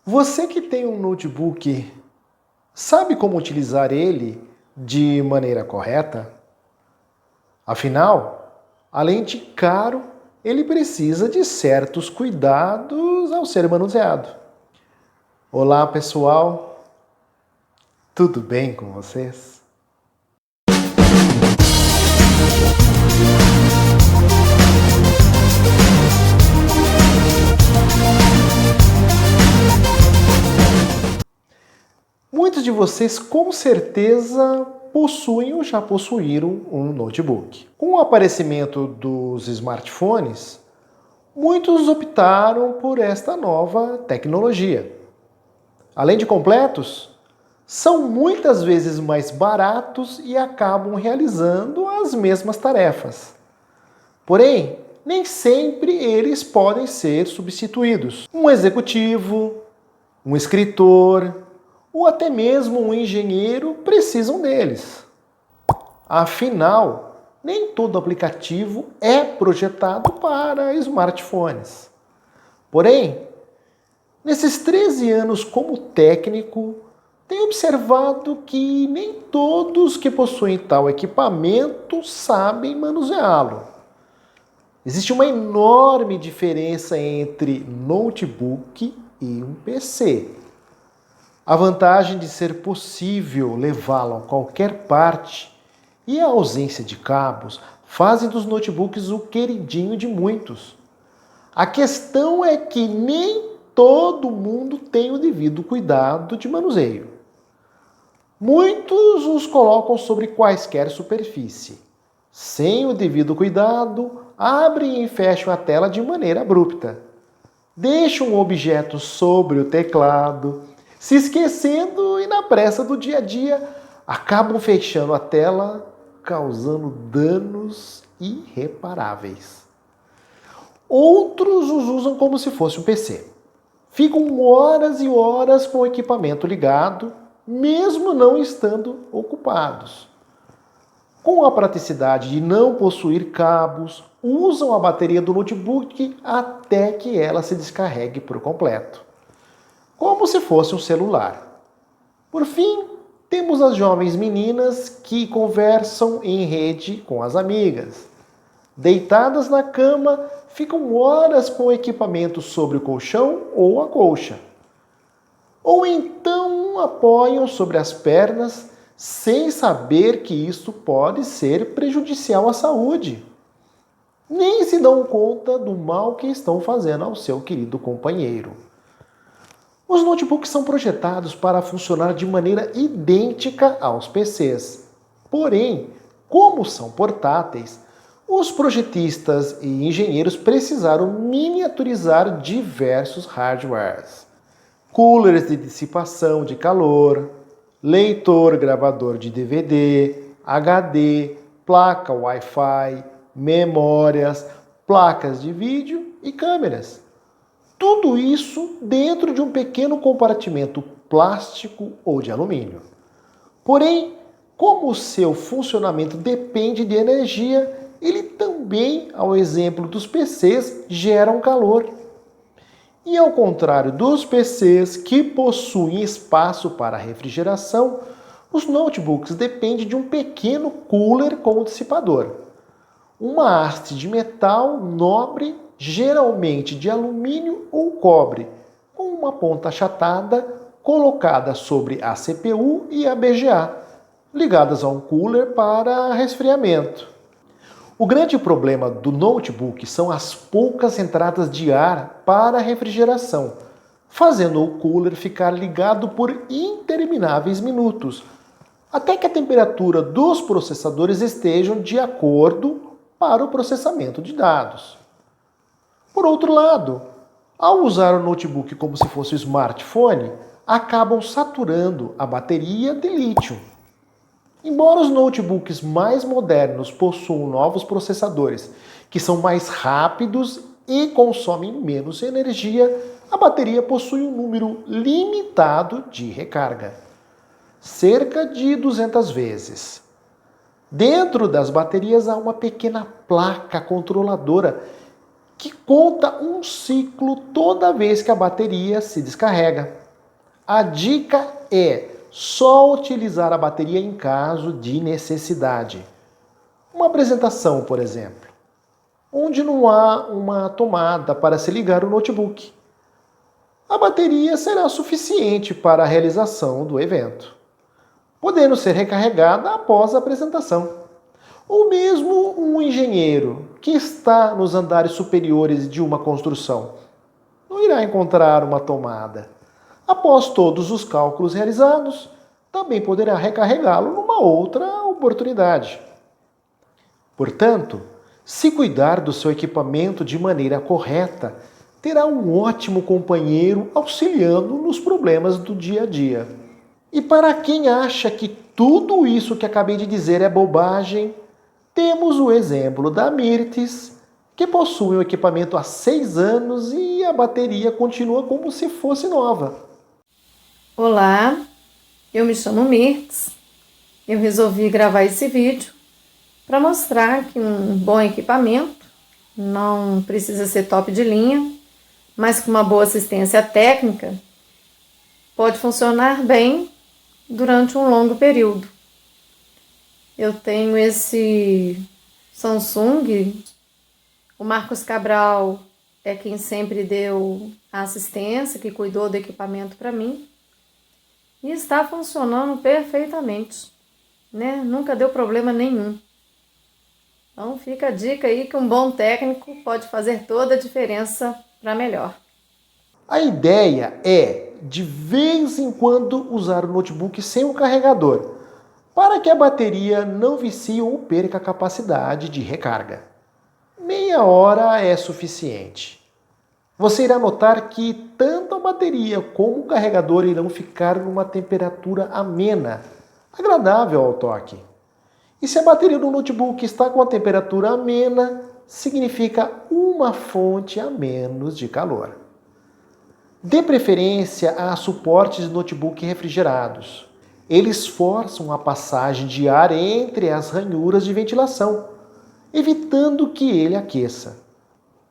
Você que tem um notebook, sabe como utilizar ele de maneira correta? Afinal, além de caro, ele precisa de certos cuidados ao ser manuseado. Olá, pessoal. Tudo bem com vocês? Muitos de vocês com certeza possuem ou já possuíram um notebook. Com o aparecimento dos smartphones, muitos optaram por esta nova tecnologia. Além de completos, são muitas vezes mais baratos e acabam realizando as mesmas tarefas. Porém, nem sempre eles podem ser substituídos. Um executivo, um escritor ou até mesmo um engenheiro precisam deles. Afinal, nem todo aplicativo é projetado para smartphones. Porém, nesses 13 anos como técnico, tenho observado que nem todos que possuem tal equipamento sabem manuseá-lo. Existe uma enorme diferença entre notebook e um PC. A vantagem de ser possível levá-lo a qualquer parte e a ausência de cabos fazem dos notebooks o queridinho de muitos. A questão é que nem todo mundo tem o devido cuidado de manuseio. Muitos os colocam sobre quaisquer superfície. Sem o devido cuidado, abrem e fecham a tela de maneira abrupta. Deixam o objeto sobre o teclado, se esquecendo e na pressa do dia a dia, acabam fechando a tela, causando danos irreparáveis. Outros os usam como se fosse um PC. Ficam horas e horas com o equipamento ligado, mesmo não estando ocupados. Com a praticidade de não possuir cabos, usam a bateria do notebook até que ela se descarregue por completo, como se fosse um celular. Por fim, temos as jovens meninas que conversam em rede com as amigas. Deitadas na cama, ficam horas com o equipamento sobre o colchão ou a colcha. Ou então apoiam sobre as pernas sem saber que isso pode ser prejudicial à saúde. Nem se dão conta do mal que estão fazendo ao seu querido companheiro. Os notebooks são projetados para funcionar de maneira idêntica aos PCs. Porém, como são portáteis, os projetistas e engenheiros precisaram miniaturizar diversos hardwares. Coolers de dissipação de calor, leitor gravador de DVD, HD, placa Wi-Fi, memórias, placas de vídeo e câmeras. Tudo isso dentro de um pequeno compartimento plástico ou de alumínio. Porém, como o seu funcionamento depende de energia, ele também, ao exemplo dos PCs, gera um calor. E ao contrário dos PCs que possuem espaço para refrigeração, os notebooks dependem de um pequeno cooler com dissipador. Uma haste de metal nobre, geralmente de alumínio ou cobre, com uma ponta achatada colocada sobre a CPU e a BGA, ligadas a um cooler para resfriamento. O grande problema do notebook são as poucas entradas de ar para refrigeração, fazendo o cooler ficar ligado por intermináveis minutos, até que a temperatura dos processadores estejam de acordo para o processamento de dados. Por outro lado, ao usar o notebook como se fosse um smartphone, acabam saturando a bateria de lítio. Embora os notebooks mais modernos possuam novos processadores que são mais rápidos e consomem menos energia, a bateria possui um número limitado de recarga, cerca de 200 vezes. Dentro das baterias há uma pequena placa controladora que conta um ciclo toda vez que a bateria se descarrega. A dica é só utilizar a bateria em caso de necessidade. Uma apresentação, por exemplo, onde não há uma tomada para se ligar o notebook. A bateria será suficiente para a realização do evento, podendo ser recarregada após a apresentação. Ou mesmo um engenheiro que está nos andares superiores de uma construção não irá encontrar uma tomada. Após todos os cálculos realizados, também poderá recarregá-lo numa outra oportunidade. Portanto, se cuidar do seu equipamento de maneira correta, terá um ótimo companheiro auxiliando nos problemas do dia a dia. E para quem acha que tudo isso que acabei de dizer é bobagem, temos o exemplo da Mirtes, que possui um equipamento há 6 anos e a bateria continua como se fosse nova. Olá, eu me chamo Mirtes. Eu resolvi gravar esse vídeo para mostrar que um bom equipamento não precisa ser top de linha, mas com uma boa assistência técnica pode funcionar bem durante um longo período. Eu tenho esse Samsung, o Marcos Cabral é quem sempre deu a assistência, que cuidou do equipamento para mim, e está funcionando perfeitamente, né? Nunca deu problema nenhum. Então fica a dica aí que um bom técnico pode fazer toda a diferença para melhor. A ideia é, de vez em quando, usar o notebook sem um carregador, para que a bateria não vicie ou perca a capacidade de recarga. Meia hora é suficiente. Você irá notar que tanto a bateria como o carregador irão ficar numa temperatura amena, agradável ao toque. E se a bateria do notebook está com a temperatura amena, significa uma fonte a menos de calor. Dê preferência a suportes de notebook refrigerados. Eles forçam a passagem de ar entre as ranhuras de ventilação, evitando que ele aqueça.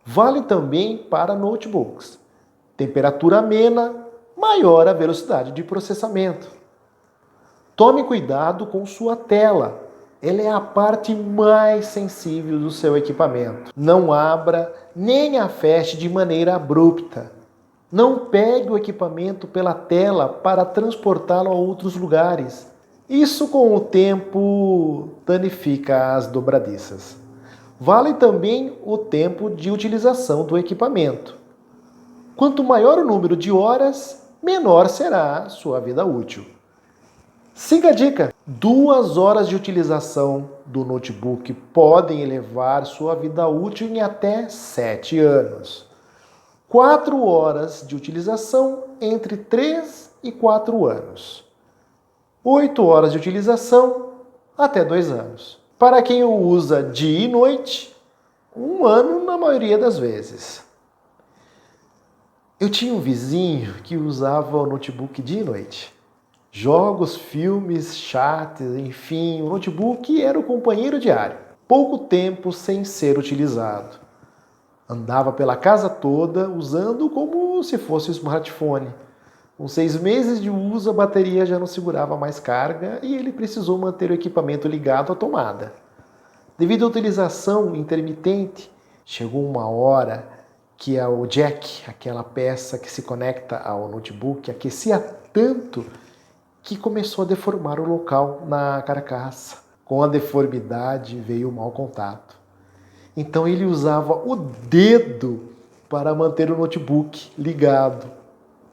Vale também para notebooks. Temperatura amena, maior a velocidade de processamento. Tome cuidado com sua tela. Ela é a parte mais sensível do seu equipamento. Não abra nem a feche de maneira abrupta. Não pegue o equipamento pela tela para transportá-lo a outros lugares. Isso, com o tempo, danifica as dobradiças. Vale também o tempo de utilização do equipamento. Quanto maior o número de horas, menor será a sua vida útil. Siga a dica! 2 horas de utilização do notebook podem elevar sua vida útil em até 7 anos. 4 horas de utilização entre 3 e 4 anos. 8 horas de utilização até 2 anos. Para quem o usa dia e noite, 1 ano na maioria das vezes. Eu tinha um vizinho que usava o notebook dia e noite. Jogos, filmes, chats, enfim, o notebook era o companheiro diário. Pouco tempo sem ser utilizado. Andava pela casa toda usando como se fosse um smartphone. Com 6 meses de uso, a bateria já não segurava mais carga e ele precisou manter o equipamento ligado à tomada. Devido à utilização intermitente, chegou uma hora que o jack, aquela peça que se conecta ao notebook, aquecia tanto que começou a deformar o local na carcaça. Com a deformidade veio o mau contato. Então ele usava o dedo para manter o notebook ligado,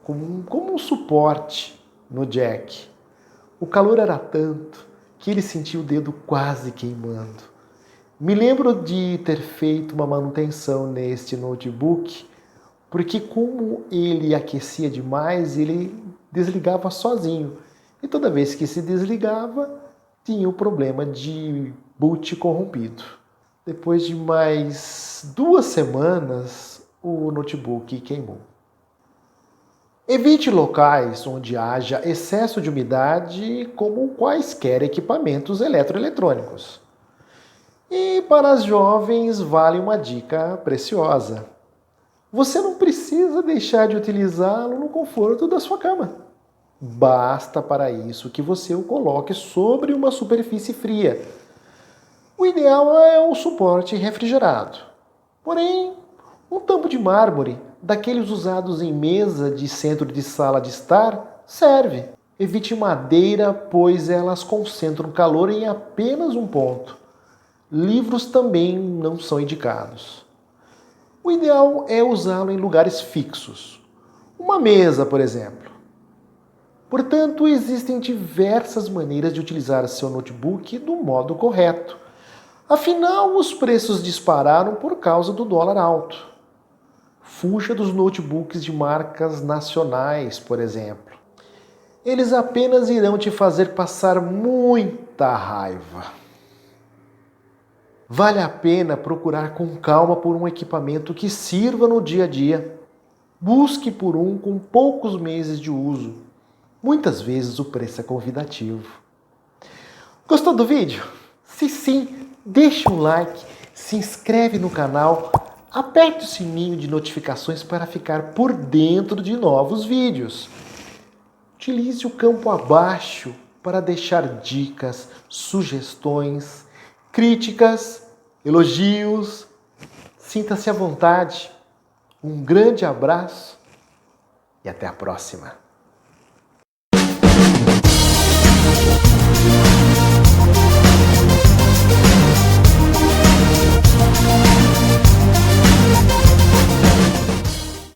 como um suporte no jack. O calor era tanto que ele sentiu o dedo quase queimando. Me lembro de ter feito uma manutenção neste notebook, porque como ele aquecia demais, ele desligava sozinho. E toda vez que se desligava, tinha o problema de boot corrompido. Depois de mais 2 semanas, o notebook queimou. Evite locais onde haja excesso de umidade, como quaisquer equipamentos eletroeletrônicos. E para as jovens vale uma dica preciosa. Você não precisa deixar de utilizá-lo no conforto da sua cama. Basta para isso que você o coloque sobre uma superfície fria. O ideal é o suporte refrigerado. Porém, um tampo de mármore, daqueles usados em mesa de centro de sala de estar, serve. Evite madeira, pois elas concentram calor em apenas um ponto. Livros também não são indicados. O ideal é usá-lo em lugares fixos. Uma mesa, por exemplo. Portanto, existem diversas maneiras de utilizar seu notebook do modo correto. Afinal, os preços dispararam por causa do dólar alto. Fuja dos notebooks de marcas nacionais, por exemplo. Eles apenas irão te fazer passar muita raiva. Vale a pena procurar com calma por um equipamento que sirva no dia a dia. Busque por um com poucos meses de uso. Muitas vezes o preço é convidativo. Gostou do vídeo? Se sim, deixa um like, se inscreve no canal, aperte o sininho de notificações para ficar por dentro de novos vídeos. Utilize o campo abaixo para deixar dicas, sugestões, críticas, elogios. Sinta-se à vontade. Um grande abraço e até a próxima.